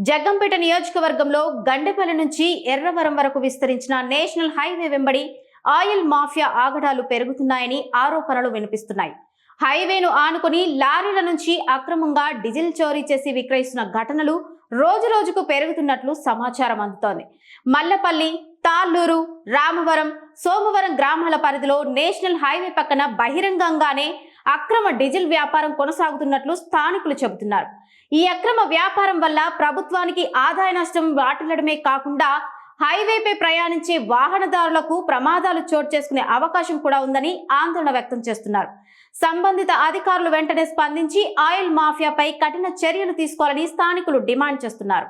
జగ్గంపేట నియోజకవర్గంలో గండెపల్లి నుంచి ఎర్రవరం వరకు విస్తరించిన నేషనల్ హైవే వెంబడి ఆయిల్ మాఫియా ఆగడాలు పెరుగుతున్నాయని ఆరోపణలు వినిపిస్తున్నాయి. హైవేను ఆనుకుని లారీల నుంచి అక్రమంగా డీజిల్ చోరీ చేసి విక్రయిస్తున్న ఘటనలు రోజురోజుకు పెరుగుతున్నట్లు సమాచారం అందుతోంది. మల్లపల్లి, తాళ్ళూరు, రామవరం, సోమవరం గ్రామాల పరిధిలో నేషనల్ హైవే పక్కన బహిరంగంగానే అక్రమ డీజిల్ వ్యాపారం కొనసాగుతున్నట్లు స్థానికులు చెబుతున్నారు. ఈ అక్రమ వ్యాపారం వల్ల ప్రభుత్వానికి ఆదాయ నష్టం వాటిల్లడమే కాకుండా హైవేపై ప్రయాణించే వాహనదారులకు ప్రమాదాలు చోటు చేసుకునే అవకాశం కూడా ఉందని ఆందోళన వ్యక్తం చేస్తున్నారు. సంబంధిత అధికారులు వెంటనే స్పందించి ఆయిల్ మాఫియాపై కఠిన చర్యలు తీసుకోవాలని స్థానికులు డిమాండ్ చేస్తున్నారు.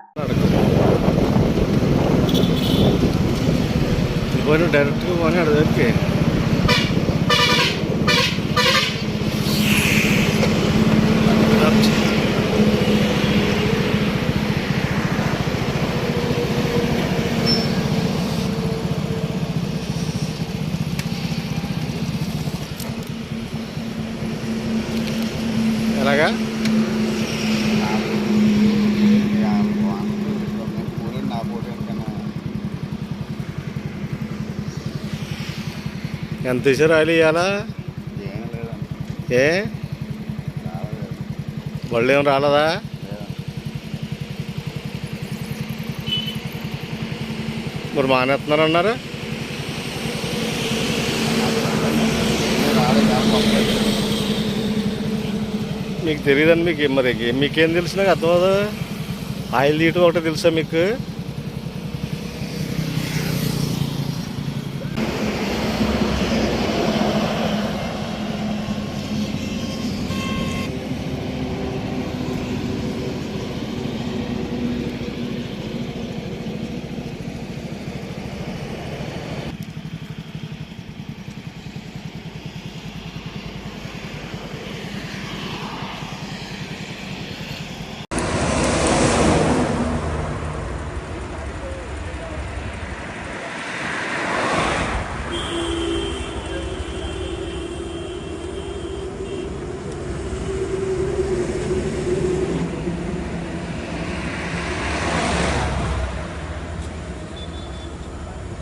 ఎలాగా ఎంత తీసారు ఆయిల్ ఇవ్వాలా? ఏ బళ్ళు ఏం రాలేదా? మరి మానేస్తున్నారు అన్నారు. మీకు తెలియదండి. మీకు మీకేం తెలుసు? నాకు అర్థం అవుదా? ఆయిల్ తీయటం ఒకటే తెలుసా మీకు?